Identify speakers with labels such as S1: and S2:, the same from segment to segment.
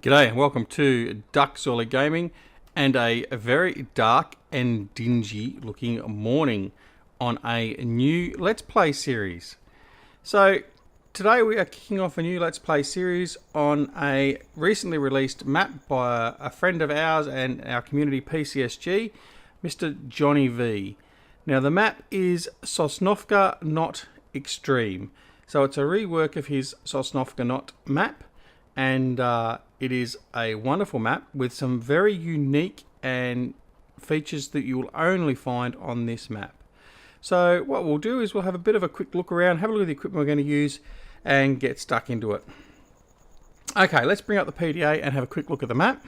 S1: G'day and welcome to Duckzorly Gaming and a very dark and dingy looking morning on a new Let's Play series. So today we are kicking off a new Let's Play series on a recently released map by a friend of ours and our community PCSG, Mr. Johnny Vee. Now the map is Sosnovka Not Extreme. So it's a rework of his Sosnovka Not map, and it is a wonderful map with some very unique and features that you will only find on this map. So what we'll do is we'll have a bit of a quick look around, have a look at the equipment we're going to use and get stuck into it. Okay, let's bring up the PDA and have a quick look at the map.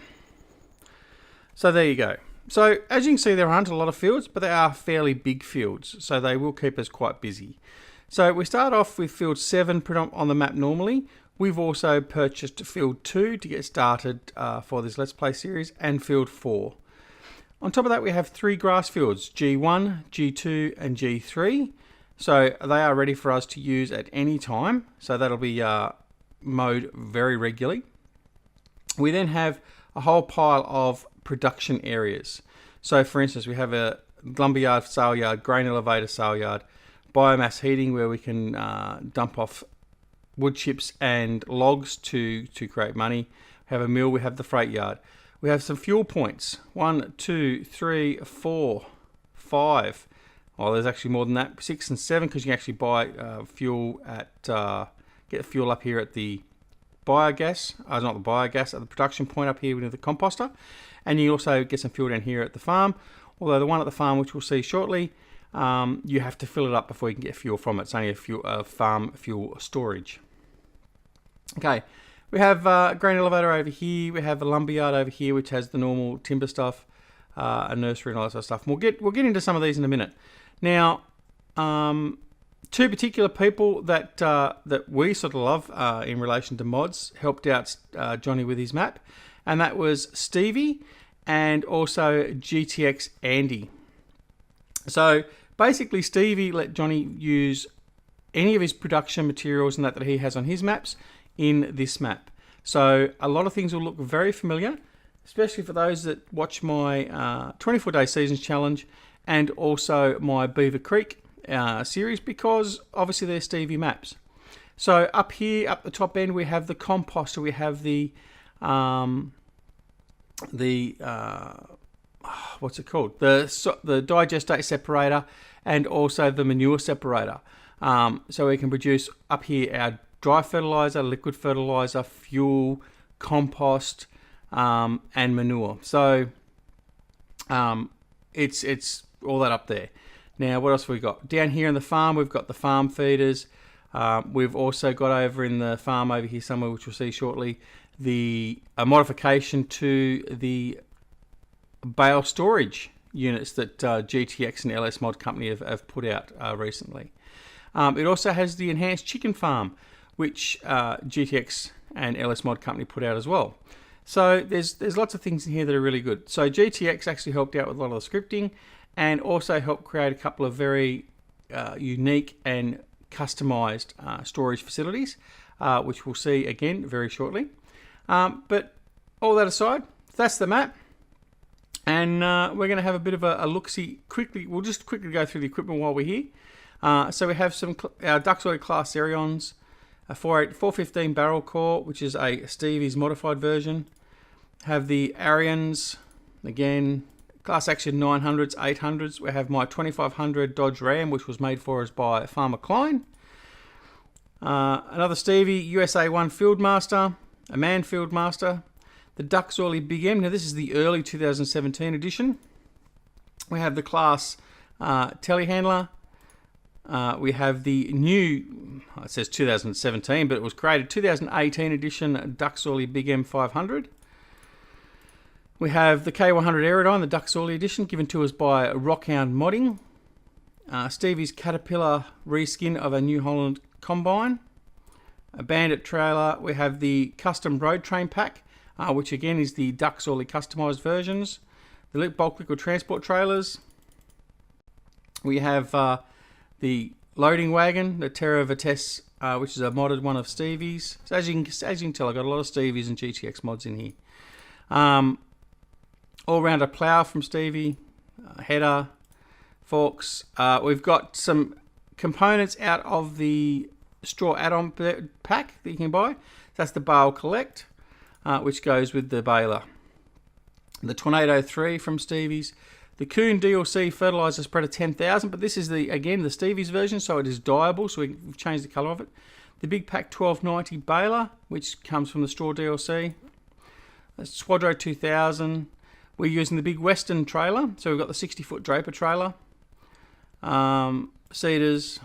S1: So there you go. So as you can see, there aren't a lot of fields, but they are fairly big fields, so they will keep us quite busy. So we start off with field 7 on the map normally. We've also purchased field 2 to get started for this Let's Play series, and field 4. On top of that we have 3 grass fields, G1, G2 and G3. So they are ready for us to use at any time, so that'll be mowed very regularly. We then have a whole pile of production areas. So for instance, we have a lumberyard, sale yard, grain elevator, sale yard, biomass heating where we can dump off wood chips and logs to create money. We have a mill, we have the freight yard. We have some fuel points. 1, 2, 3, 4, 5. Oh, there's actually more than that. 6 and 7, because you can actually buy fuel at get fuel up here at the biogas. Not the biogas, at the production point up here with the composter. And you also get some fuel down here at the farm. Although the one at the farm, which we'll see shortly, you have to fill it up before you can get fuel from it. It's only a farm fuel storage. Okay, we have a grain elevator over here. We have a lumberyard over here, which has the normal timber stuff, a nursery and all that sort of stuff. And we'll get into some of these in a minute. Now, 2 particular people that that we sort of love in relation to mods helped out Johnny with his map, and that was Stevie and also GTX Andy. So basically, Stevie let Johnny use any of his production materials and that he has on his maps in this map. So a lot of things will look very familiar, especially for those that watch my 24-day seasons challenge and also my Beaver Creek series, because obviously they're Stevie maps. So up here, up the top end, we have the composter, we have the what's it called? The digestate separator and also the manure separator. So we can produce up here our dry fertilizer, liquid fertilizer, fuel, compost, and manure. So it's all that up there. Now what else have we got? Down here in the farm, we've got the farm feeders. We've also got over in the farm over here somewhere, which we'll see shortly, a modification to the bale storage units that GTX and LS Mod Company have put out recently. It also has the enhanced chicken farm, which GTX and LS Mod Company put out as well. So there's lots of things in here that are really good. So GTX actually helped out with a lot of the scripting and also helped create a couple of very unique and customized storage facilities, which we'll see again very shortly. But all that aside, that's the map. And we're going to have a bit of a look-see quickly. We'll just quickly go through the equipment while we're here. So we have some our Duckzorly class Serions, a 415 barrel core, which is a Stevie's modified version. Have the Arians, again, class action 900s, 800s. We have my 2500 Dodge Ram, which was made for us by Farmer Klein. Another Stevie USA 1 Fieldmaster, a Man Fieldmaster. The Duckzorly Big M. Now this is the early 2017 edition. We have the class telehandler. We have the new, it says 2017, but it was created 2018 edition Duckzorly Big M 500. We have the K100 Aerodyne, the Duckzorly edition, given to us by Rockhound Modding. Stevie's Caterpillar reskin of a New Holland combine. A Bandit trailer. We have the custom road train pack, which again is the Duckzorly customized versions. The bulk liquid transport trailers. We have the loading wagon, the Terra Vitesse, which is a modded one of Stevie's. So as you can tell, I've got a lot of Stevie's and GTX mods in here. All-rounder plough from Stevie, header, forks. We've got some components out of the straw add-on pack that you can buy. That's the bale collect, which goes with the baler. The Tornado 3 from Stevie's. The Coon DLC fertilizer spreader 10,000, but this is again the Stevie's version, so it is dyeable, so we've changed the colour of it. The Big Pack 1290 baler, which comes from the straw DLC. That's Squadro 2000. We're using the Big Western trailer, so we've got the 60-foot Draper trailer. Seeders.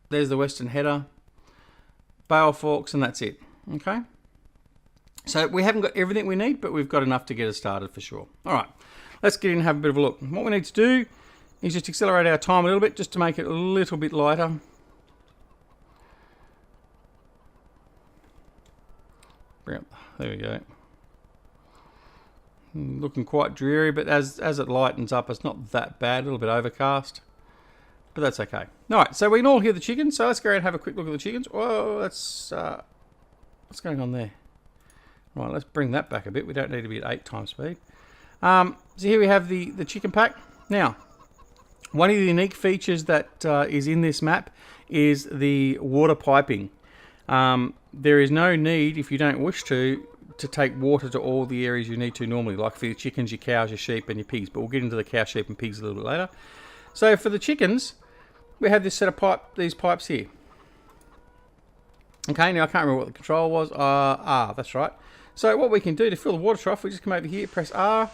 S1: There's the Western header. Bale forks, and that's it. Okay. So we haven't got everything we need, but we've got enough to get us started for sure. All right, let's get in and have a bit of a look. What we need to do is just accelerate our time a little bit, just to make it a little bit lighter. There we go. Looking quite dreary, but as it lightens up, it's not that bad. A little bit overcast, but that's okay. All right, so we can all hear the chickens, so let's go ahead and have a quick look at the chickens. Whoa, that's what's going on there? Right, let's bring that back a bit. We don't need to be at 8 times speed. So here we have the chicken pack. Now, one of the unique features that is in this map is the water piping. There is no need, if you don't wish to take water to all the areas you need to normally, like for your chickens, your cows, your sheep, and your pigs. But we'll get into the cow, sheep, and pigs a little bit later. So for the chickens, we have this set of these pipes here. Okay, now I can't remember what the control was. That's right. So what we can do to fill the water trough, we just come over here, press R,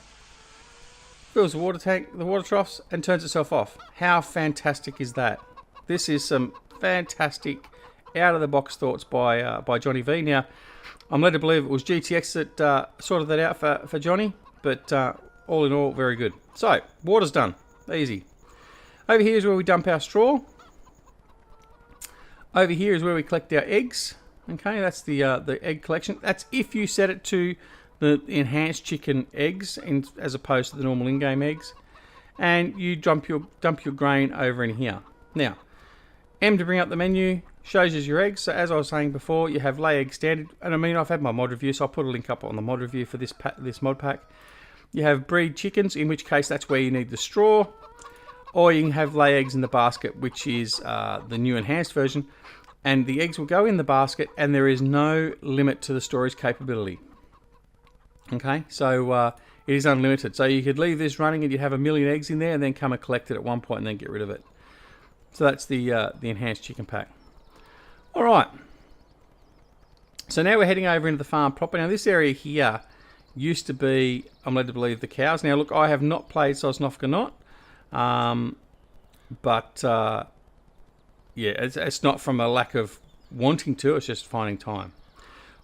S1: fills the water tank, the water troughs, and turns itself off. How fantastic is that? This is some fantastic out-of-the-box thoughts by Johnny Vee. Now, I'm led to believe it was GTX that sorted that out for Johnny, but all in all, very good. So, water's done. Easy. Over here is where we dump our straw. Over here is where we collect our eggs. Okay, that's the egg collection. That's if you set it to the enhanced chicken eggs as opposed to the normal in-game eggs. And you dump your grain over in here. Now, M to bring up the menu shows you your eggs. So as I was saying before, you have lay egg standard. And I mean, I've had my mod review, so I'll put a link up on the mod review for this mod pack. You have breed chickens, in which case that's where you need the straw. Or you can have lay eggs in the basket, which is the new enhanced version. And the eggs will go in the basket, and there is no limit to the storage capability. Okay, so it is unlimited. So you could leave this running and you'd have 1 million eggs in there and then come and collect it at one point and then get rid of it. So that's the enhanced chicken pack. All right. So now we're heading over into the farm proper. Now this area here used to be, I'm led to believe, the cows. Now look, I have not played Sosnovka Not. Yeah, it's not from a lack of wanting to, it's just finding time.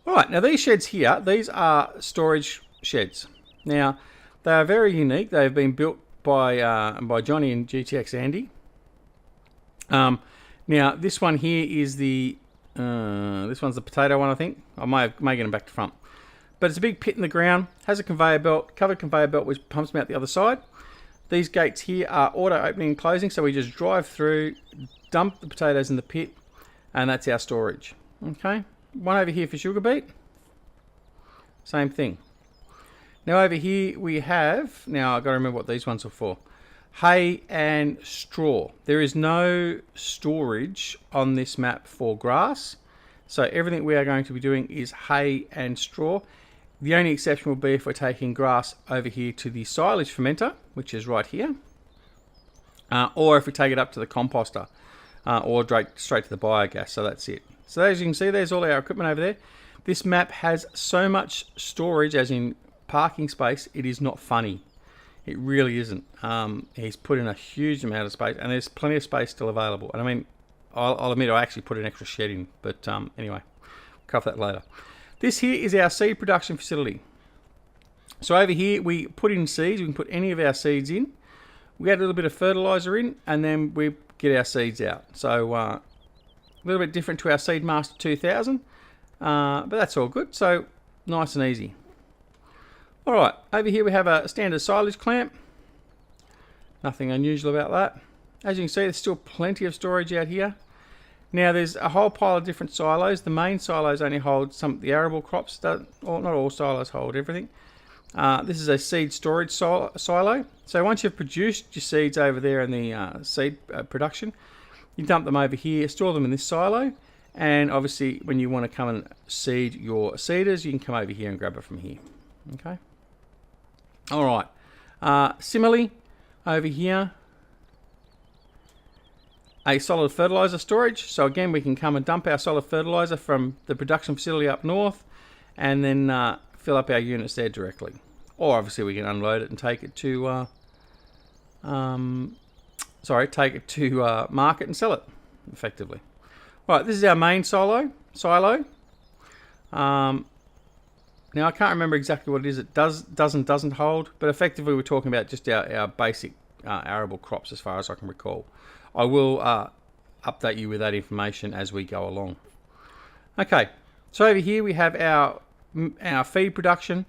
S1: All right, now these sheds here, these are storage sheds. Now, they are very unique. They've been built by Johnny and GTX Andy. Now, this one here is this one's the potato one, I think. I may get them back to front. But it's a big pit in the ground, has a conveyor belt, covered conveyor belt, which pumps them out the other side. These gates here are auto opening and closing, so we just drive through, dump the potatoes in the pit, and that's our storage. Okay, one over here for sugar beet. Same thing. Now over here we have, now I've got to remember what these ones are for. Hay and straw. There is no storage on this map for grass, so everything we are going to be doing is hay and straw. The only exception will be if we're taking grass over here to the silage fermenter, which is right here, or if we take it up to the composter, or straight to the biogas, so that's it. So as you can see, there's all our equipment over there. This map has so much storage, as in parking space, it is not funny. It really isn't. He's put in a huge amount of space, and there's plenty of space still available. And I mean, I'll admit I actually put an extra shed in, but anyway, we'll cover that later. This here is our seed production facility. So over here we put in seeds. We can put any of our seeds in. We add a little bit of fertilizer in, and then we get our seeds out. So a little bit different to our Seedmaster 2000, but that's all good. So nice and easy. All right, over here we have a standard silage clamp. Nothing unusual about that. As you can see, there's still plenty of storage out here. Now there's a whole pile of different silos. The main silos only hold some of the arable crops. Not all silos hold everything. This is a seed storage silo. So once you've produced your seeds over there in the seed production, you dump them over here, store them in this silo, and obviously when you want to come and seed your seeders, you can come over here and grab it from here. Okay. All right. Similarly, over here, a solid fertilizer storage. So again, we can come and dump our solid fertilizer from the production facility up north, and then fill up our units there directly. Or obviously we can unload it and take it to market and sell it effectively. Right, this is our main silo. Now I can't remember exactly what it is. It doesn't hold, but effectively we're talking about just our basic arable crops as far as I can recall. I will update you with that information as we go along. Okay, so over here we have our feed production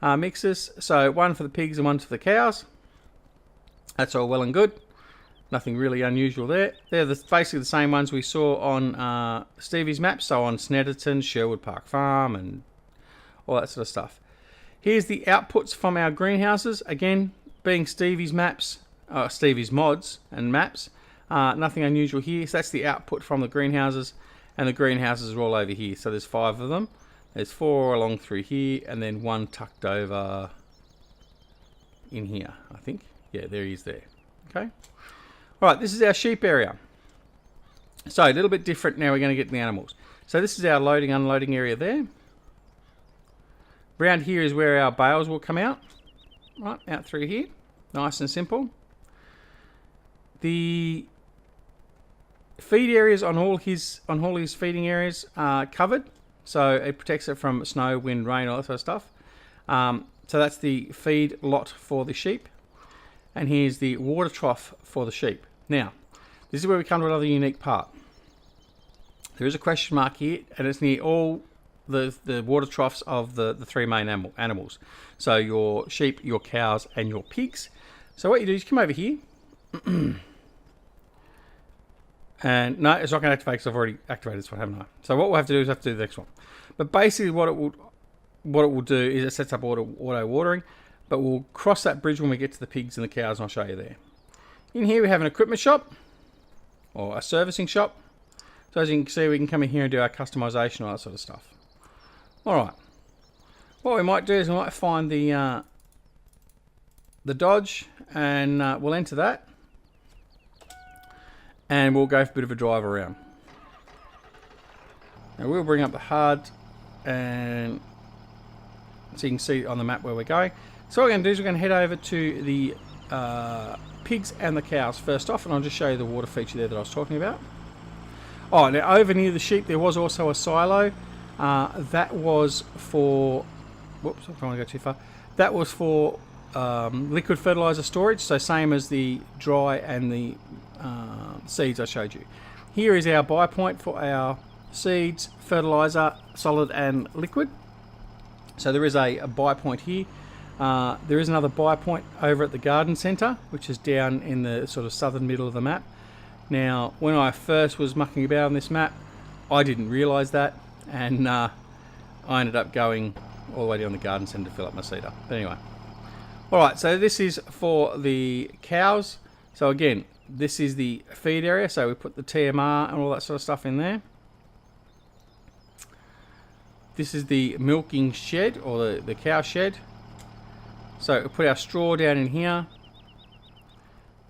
S1: mixes. So one for the pigs and one for the cows. That's all well and good. Nothing really unusual there. They're basically the same ones we saw on Stevie's map. So on Snetterton, Sherwood Park Farm, and all that sort of stuff. Here's the outputs from our greenhouses. Again, being Stevie's maps, Stevie's mods and maps. Nothing unusual here. So that's the output from the greenhouses, and the greenhouses are all over here. So there's 5 of them. There's 4 along through here, and then 1 tucked over in here, I think. Yeah, there he is there. Okay. All right, this is our sheep area. So a little bit different now. We're going to get the animals. So this is our loading, unloading area there. Around here is where our bales will come out. Right, out through here. Nice and simple. The feed areas on all his feeding areas are covered. So it protects it from snow, wind, rain, all that sort of stuff. So that's the feed lot for the sheep. And here's the water trough for the sheep. Now, this is where we come to another unique part. There is a question mark here, and it's near all the water troughs of the 3 main animals. So your sheep, your cows, and your pigs. So what you do is you come over here. And no, it's not going to activate because I've already activated this one, haven't I? So what we'll have to do is have to do the next one. But basically what it will do is it sets up auto watering, but we'll cross that bridge when we get to the pigs and the cows, and I'll show you there. In here we have an equipment shop, or a servicing shop. So as you can see, we can come in here and do our customization, all that sort of stuff. Alright. What we might do is we might find the Dodge, and we'll enter that. And we'll go for a bit of a drive around. Now we'll bring up the HUD, and so you can see on the map where we're going. So what we're going to do is we're going to head over to the pigs and the cows first off, and I'll just show you the water feature there that I was talking about. Oh, now over near the sheep there was also a silo. That was for... Whoops, I don't want to go too far. That was for liquid fertilizer storage, so same as the dry and the seeds I showed you. Here is our buy point for our seeds, fertilizer, solid and liquid. So there is a buy point here. There is another buy point over at the garden centre, which is down in the sort of southern middle of the map. Now, when I first was mucking about on this map, I didn't realise that, and I ended up going all the way down the garden centre to fill up my seeder. But anyway. Alright, so this is for the cows. So again, this is the feed area, so we put the TMR and all that sort of stuff in there. This is the milking shed, or the cow shed. So we put our straw down in here,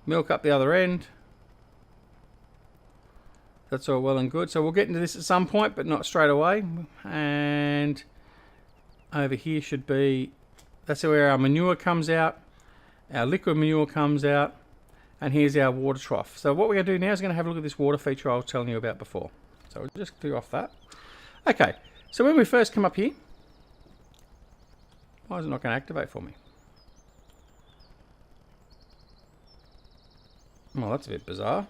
S1: milk up the other end. That's all well and good. So we'll get into this at some point, but not straight away. And over here should be, that's where our manure comes out, our liquid manure comes out, and here's our water trough. So what we're going to do now is going to have a look at this water feature I was telling you about before. So we'll just do off that. Okay, so when we first come up here, why is it not going to activate for me? Well, that's a bit bizarre.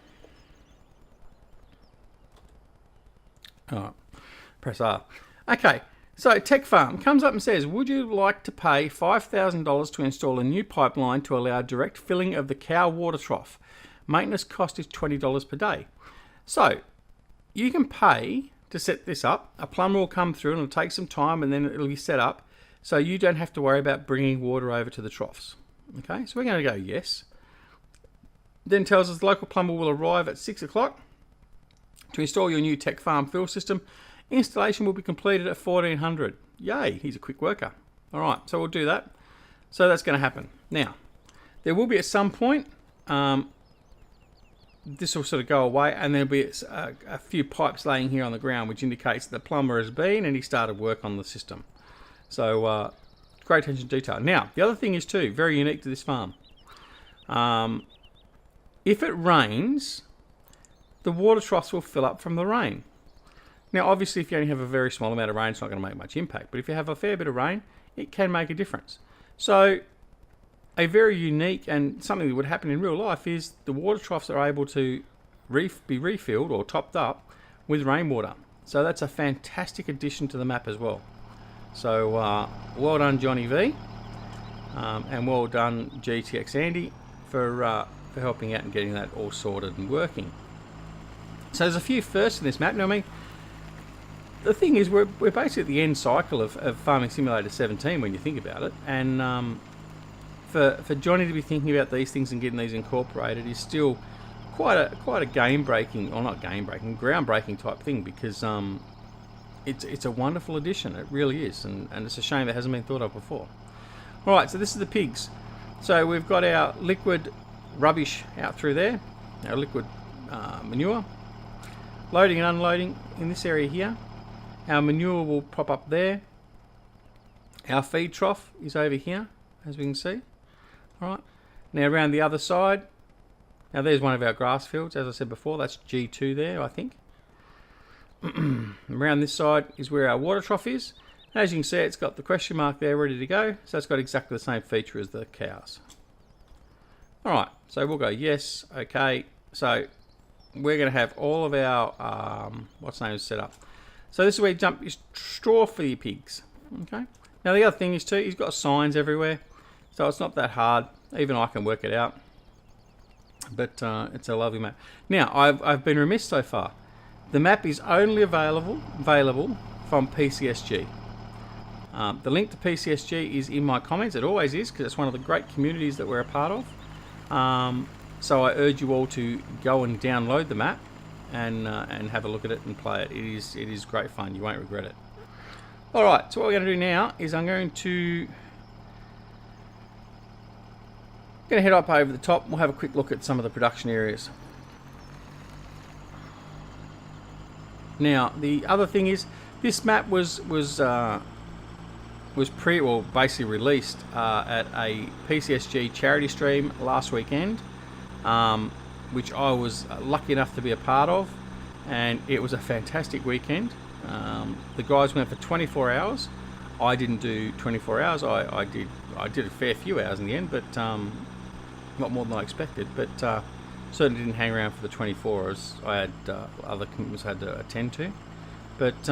S1: Alright, press R. Okay, so Tech Farm comes up and says, would you like to pay $5,000 to install a new pipeline to allow direct filling of the cow water trough? Maintenance cost is $20 per day. So you can pay to set this up. A plumber will come through and it'll take some time, and then it'll be set up. So you don't have to worry about bringing water over to the troughs. Okay, so we're going to go yes. Then tells us the local plumber will arrive at 6 o'clock to install your new Tech Farm fill system. Installation will be completed at 1400. Yay, he's a quick worker. All right, so we'll do that. So that's going to happen. Now, there will be at some point, this will sort of go away, and there'll be a few pipes laying here on the ground, which indicates the plumber has been and he started work on the system. So great attention to detail. Now, the other thing is too, very unique to this farm. If it rains, the water troughs will fill up from the rain. Now, obviously, if you only have a very small amount of rain, it's not going to make much impact. But if you have a fair bit of rain, it can make a difference. So a very unique and something that would happen in real life is the water troughs are able to be refilled or topped up with rainwater. So that's a fantastic addition to the map as well. So well done, Johnny Vee, and well done, GTX Andy, for helping out and getting that all sorted and working. So there's a few firsts in this map. Now, I mean, the thing is, we're basically at the end cycle of Farming Simulator 17 when you think about it, and for Johnny to be thinking about these things and getting these incorporated is still quite a game-breaking, or not game-breaking, groundbreaking type thing, because it's a wonderful addition. It really is, and it's a shame it hasn't been thought of before. All right, so this is the pigs. So we've got our liquid rubbish out through there, our liquid manure, loading and unloading in this area here. Our manure will pop up there. Our feed trough is over here, as we can see. All right, now around the other side, now there's one of our grass fields, as I said before, that's G2 there, I think. Around this side is where our water trough is. As you can see, it's got the question mark there ready to go, so it's got exactly the same feature as the cows. Alright, so we'll go yes, okay, so we're going to have all of our, what's name set up. So this is where you dump your straw for your pigs, okay. Now the other thing is too, he's got signs everywhere, so it's not that hard, even I can work it out, but it's a lovely map. Now, I've been remiss so far. The map is only available from PCSG. The link to PCSG is in my comments. It always is, because it's one of the great communities that we're a part of. So I urge you all to go and download the map and have a look at it and play it. It is great fun. You won't regret it. All right. So what we're going to do now is I'm going to head up over the top. We'll have a quick look at some of the production areas. Now, the other thing is, this map was basically released at a PCSG charity stream last weekend, which I was lucky enough to be a part of, and it was a fantastic weekend. The guys went for 24 hours. I didn't do 24 hours. I did a fair few hours in the end, but not more than I expected. But certainly didn't hang around for the 24 as I had other commitments I had to attend to. But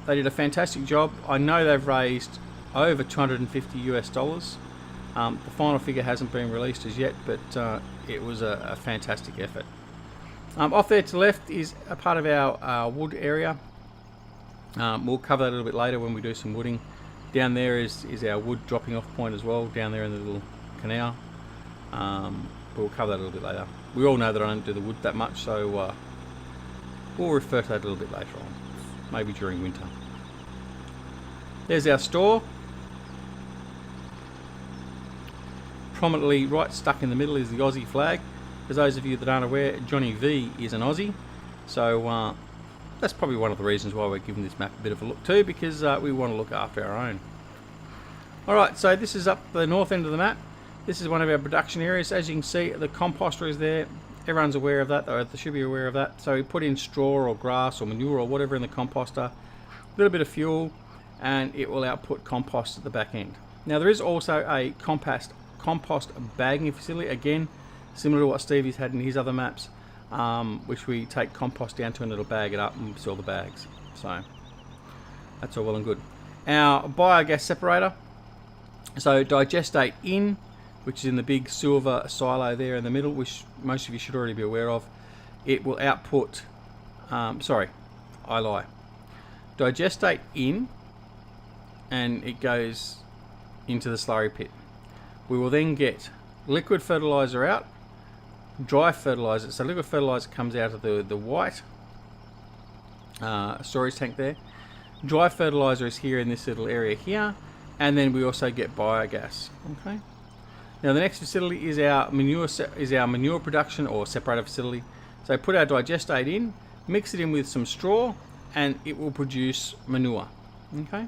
S1: they did a fantastic job. I know they've raised over $250 US. The final figure hasn't been released as yet, but it was a fantastic effort. Off there to the left is a part of our wood area. We'll cover that a little bit later when we do some wooding. Down there is our wood dropping off point as well, down there in the little canal. But we'll cover that a little bit later. We all know that I don't do the wood that much, so we'll refer to that a little bit later on, maybe during winter. There's our store. Prominently right stuck in the middle is the Aussie flag. For those of you that aren't aware, Johnny Vee is an Aussie, so that's probably one of the reasons why we're giving this map a bit of a look too, because we want to look after our own. Alright, so this is up the north end of the map. This is one of our production areas. As you can see, the composter is there. Everyone's aware of that, or they should be aware of that. So we put in straw or grass or manure or whatever in the composter, a little bit of fuel, and it will output compost at the back end. Now there is also a compost bagging facility, again similar to what Stevie's had in his other maps, which we take compost down to and it'll bag it up and sell the bags. So that's all well and good. Our biogas separator, so digestate in, which is in the big silver silo there in the middle, which most of you should already be aware of. It will output, sorry, I lie. Digestate in, and it goes into the slurry pit. We will then get liquid fertilizer out, dry fertilizer. So liquid fertilizer comes out of the white storage tank there. Dry fertilizer is here in this little area here, and then we also get biogas. Okay. Now the next facility is our manure production or separator facility. So put our digestate in, mix it in with some straw, and it will produce manure. Okay.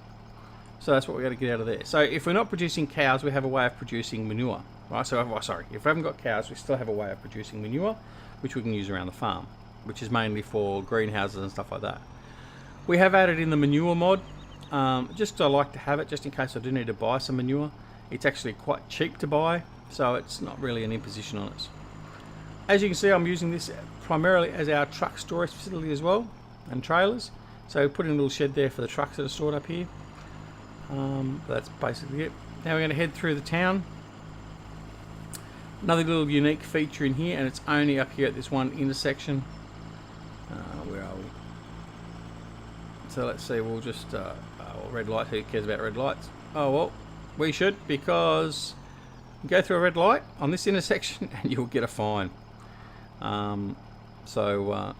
S1: So that's what we got to get out of there. So if we're not producing cows, we have a way of producing manure. Right. So sorry, if we haven't got cows, we still have a way of producing manure, which we can use around the farm, which is mainly for greenhouses and stuff like that. We have added in the manure mod. Just I like to have it just in case I do need to buy some manure. It's actually quite cheap to buy, so it's not really an imposition on us. As you can see, I'm using this primarily as our truck storage facility as well, and trailers. So put in a little shed there for the trucks that are stored up here. That's basically it. Now we're going to head through the town. Another little unique feature in here, and it's only up here at this one intersection. Where are we? So let's see, we'll just, red light, who cares about red lights? Oh well, we should, because you go through a red light on this intersection and you'll get a fine.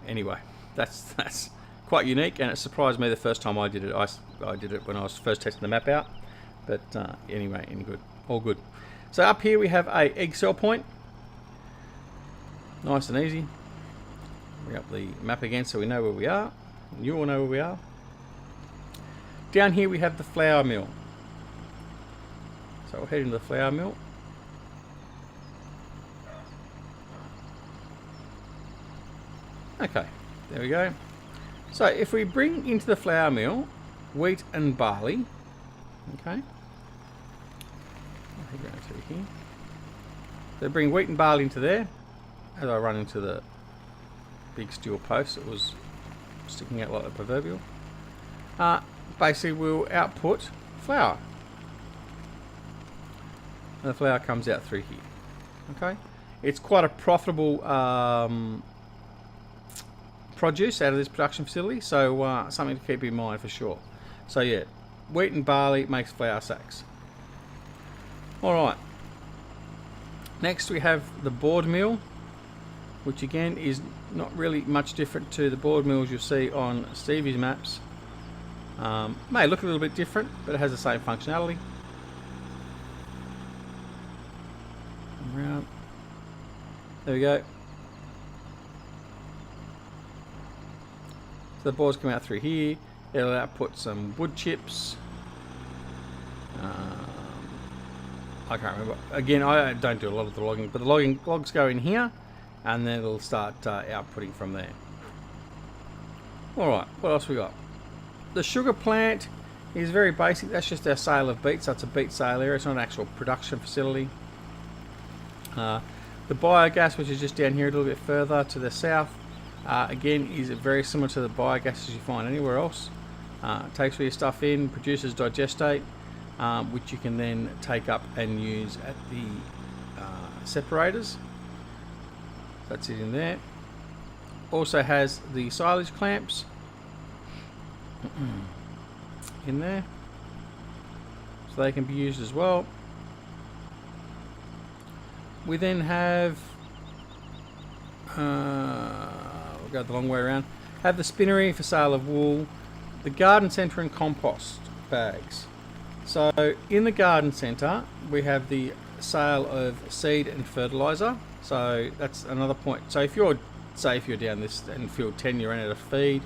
S1: Anyway, that's quite unique, and it surprised me the first time I did it. I did it when I was first testing the map out, but anyway, all good. So up here we have a egg cell point. Nice and easy. Bring up the map again so we know where we are. You all know where we are. Down here we have the flour mill. So we'll head into the flour mill. Okay, there we go. So if we bring into the flour mill wheat and barley, okay. I'll head around through here. So bring wheat and barley into there. As I run into the big steel post that was sticking out like the proverbial. Basically we'll output flour. And the flour comes out through here. Okay, it's quite a profitable produce out of this production facility, so something to keep in mind for sure. So yeah, wheat and barley makes flour sacks. Alright, next we have the board mill, which again is not really much different to the board mills you'll see on Stevie's maps. May look a little bit different, but it has the same functionality. Around. There we go. So the boards come out through here. It'll output some wood chips. I can't remember. Again, I don't do a lot of the logging, but the logs go in here, and then it'll start outputting from there. Alright, what else we got? The sugar plant is very basic. That's just our sale of beet, so it's a beet sale area. It's not an actual production facility. The biogas, which is just down here a little bit further to the south, again is very similar to the biogas you find anywhere else. Takes all your stuff in, produces digestate, which you can then take up and use at the separators. That's it in there. Also has the silage clamps in there, so they can be used as well. We then have, we'll go the long way around, have the spinnery for sale of wool, the garden centre and compost bags. So in the garden centre we have the sale of seed and fertiliser, so that's another point. So if you're, say if you're down this in field 10, you ran out of seed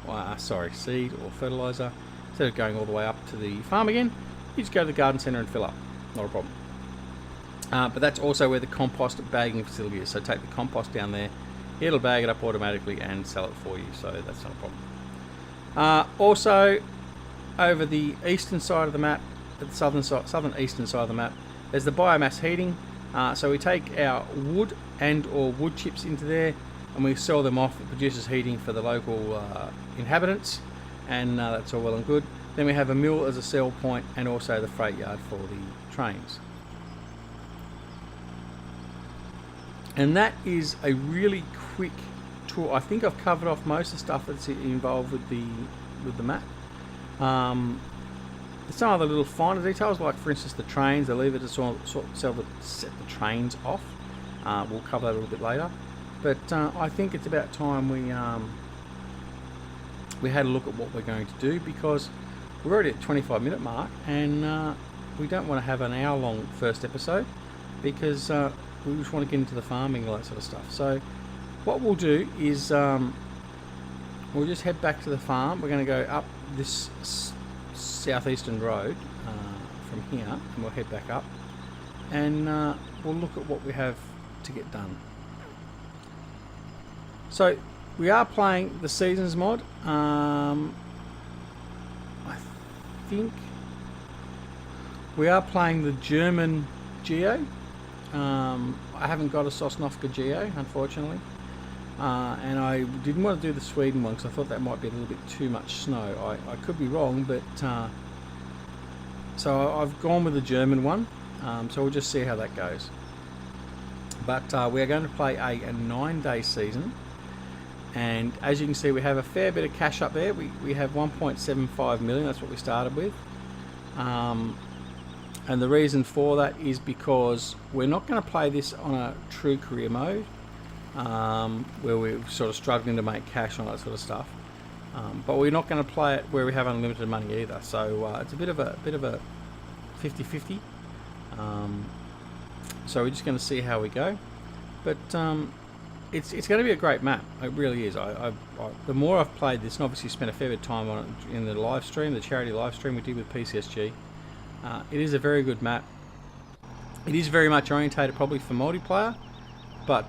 S1: or fertiliser, instead of going all the way up to the farm again, you just go to the garden centre and fill up, not a problem. But that's also where the compost bagging facility is, so take the compost down there, it'll bag it up automatically and sell it for you, so that's not a problem. Also over the eastern side of the map, at the southern eastern side of the map, there's the biomass heating. So we take our wood and or wood chips into there and we sell them off. It produces heating for the local inhabitants, and that's all well and good. Then we have a mill as a sell point and also the freight yard for the trains. And that is a really quick tour. I think I've covered off most of the stuff that's involved with the map. Some other little finer details, like for instance the trains, they leave it to set the trains off. We'll cover that a little bit later. But I think it's about time we had a look at what we're going to do, because we're already at 25-minute mark, and we don't want to have an hour-long first episode, because we just want to get into the farming and all that sort of stuff. So what we'll do is we'll just head back to the farm. We're going to go up this southeastern road from here, and we'll head back up, and we'll look at what we have to get done. So we are playing the Seasons mod. I think we are playing the German Geo. I haven't got a Sosnovka Geo, unfortunately, and I didn't want to do the Sweden one because I thought that might be a little bit too much snow. I could be wrong, but so I've gone with the German one, so we'll just see how that goes. But we are going to play a 9-day season, and as you can see, we have a fair bit of cash up there. We have 1.75 million, that's what we started with. And the reason for that is because we're not going to play this on a true career mode, where we're sort of struggling to make cash on that sort of stuff. But we're not going to play it where we have unlimited money either. So it's a bit of a 50-50. So we're just going to see how we go. But it's going to be a great map. It really is. The more I've played this, and obviously spent a fair bit of time on it in the live stream, the charity live stream we did with PCSG. It is a very good map. It is very much orientated probably for multiplayer, but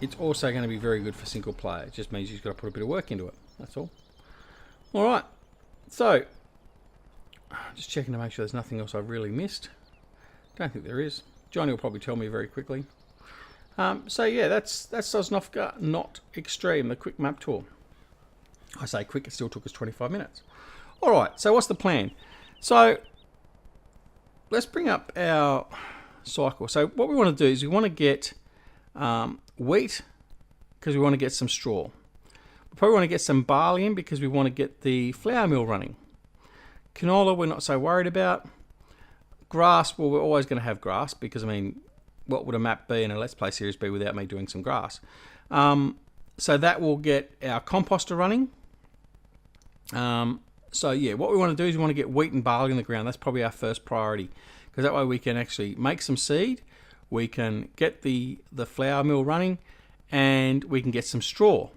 S1: it's also going to be very good for single player. It just means you've got to put a bit of work into it. That's all. Alright, so just checking to make sure there's nothing else I've really missed. Don't think there is. Johnny will probably tell me very quickly. So yeah, that's Sosnovka Not Extreme, the quick map tour. I say quick, it still took us 25 minutes. Alright, so what's the plan? So let's bring up our cycle. So what we want to do is we want to get wheat, because we want to get some straw. We probably want to get some barley in because we want to get the flour mill running. Canola we're not so worried about. Grass, well, we're always going to have grass, because I mean, what would a map be in a Let's Play series be without me doing some grass? So that will get our composter running. So yeah, what we want to do is we want to get wheat and barley in the ground. That's probably our first priority, because that way we can actually make some seed, we can get the flour mill running, and we can get some straw.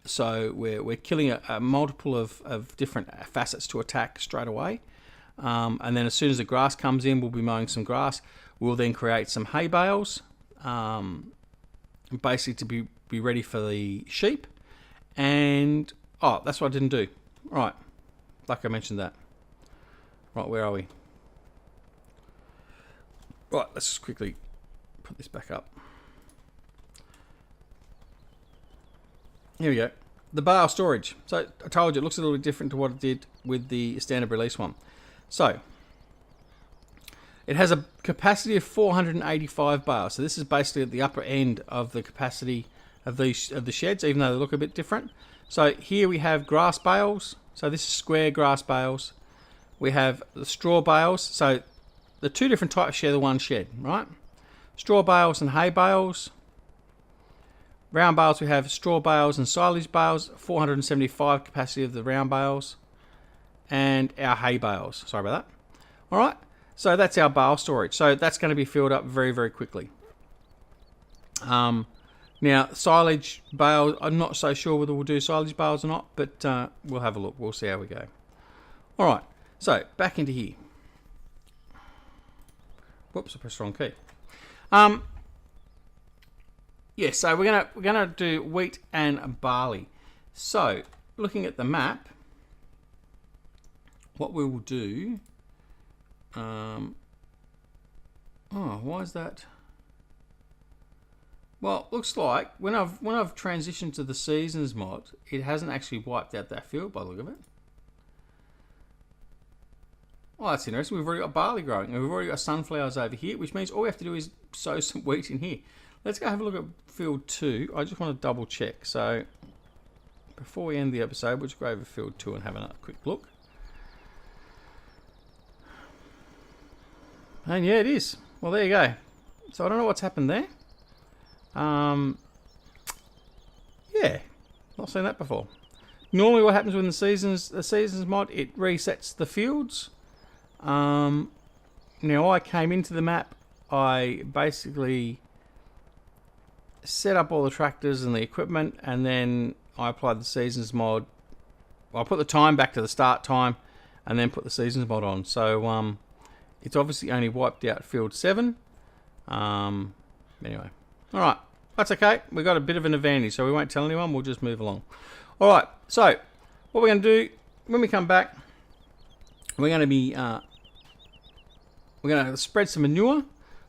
S1: So we're killing a multiple of different facets to attack straight away. And then as soon as the grass comes in, we'll be mowing some grass. We'll then create some hay bales, basically to be ready for the sheep. And oh, that's what I didn't do. Right, like I mentioned that. Right, where are we? Right, let's just quickly put this back up. Here we go. The bale storage. So I told you it looks a little bit different to what it did with the standard release one. So it has a capacity of 485 bales. So this is basically at the upper end of the capacity of the sheds, even though they look a bit different. So here we have grass bales. So this is square grass bales. We have the straw bales. So the two different types share the one shed, right? Straw bales and hay bales. Round bales, we have straw bales and silage bales. 475 capacity of the round bales. And our hay bales. Sorry about that. All right. So that's our bale storage. So that's going to be filled up very, very quickly. Now, silage bales, I'm not so sure whether we'll do silage bales or not, but we'll have a look. We'll see how we go. All right, so back into here. Whoops, I pressed the wrong key. Yeah, so we're gonna do wheat and barley. So, looking at the map, what we will do. Oh, why is that? Well, looks like when I've transitioned to the Seasons mod, it hasn't actually wiped out that field by the look of it. Oh, that's interesting. We've already got barley growing, and we've already got sunflowers over here, which means all we have to do is sow some wheat in here. Let's go have a look at field 2. I just want to double check. So before we end the episode, we'll just go over field 2 and have a quick look. And yeah, it is. Well, there you go. So I don't know what's happened there. Yeah, not seen that before. Normally what happens when the seasons mod, it resets the fields. Now I came into the map, I basically set up all the tractors and the equipment, and then I applied the seasons mod. I put the time back to the start time and then put the seasons mod on. So it's obviously only wiped out field 7. Anyway, alright, that's okay. We've got a bit of an advantage, so we won't tell anyone, we'll just move along. Alright, so what we're going to do when we come back, we're going to be we're going to spread some manure.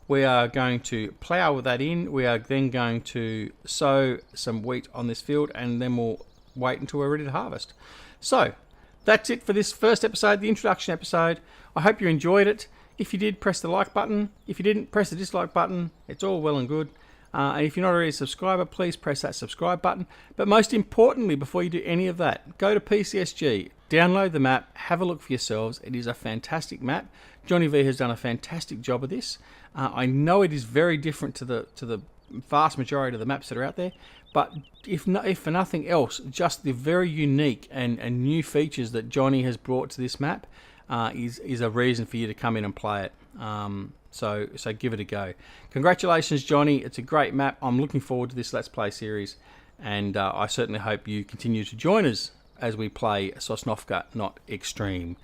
S1: We are going to plough that in. We are then going to sow some wheat on this field, and then we'll wait until we're ready to harvest. So that's it for this first episode, the introduction episode. I hope you enjoyed it. If you did, press the like button. If you didn't, press the dislike button. It's all well and good. And if you're not already a subscriber, please press that subscribe button. But most importantly, before you do any of that, go to PCSG, download the map, have a look for yourselves. It is a fantastic map. Johnny Vee has done a fantastic job of this. I know it is very different to the vast majority of the maps that are out there, but if for nothing else, just the very unique and new features that Johnny has brought to this map is a reason for you to come in and play it. So give it a go. Congratulations, Johnny. It's a great map. I'm looking forward to this Let's Play series, and I certainly hope you continue to join us as we play Sosnovka Not Extreme.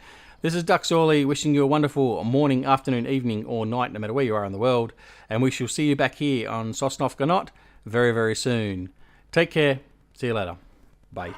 S1: This is Duckzorly wishing you a wonderful morning, afternoon, evening, or night, no matter where you are in the world, and we shall see you back here on Sosnovka Not very, very soon. Take care. See you later. Bye.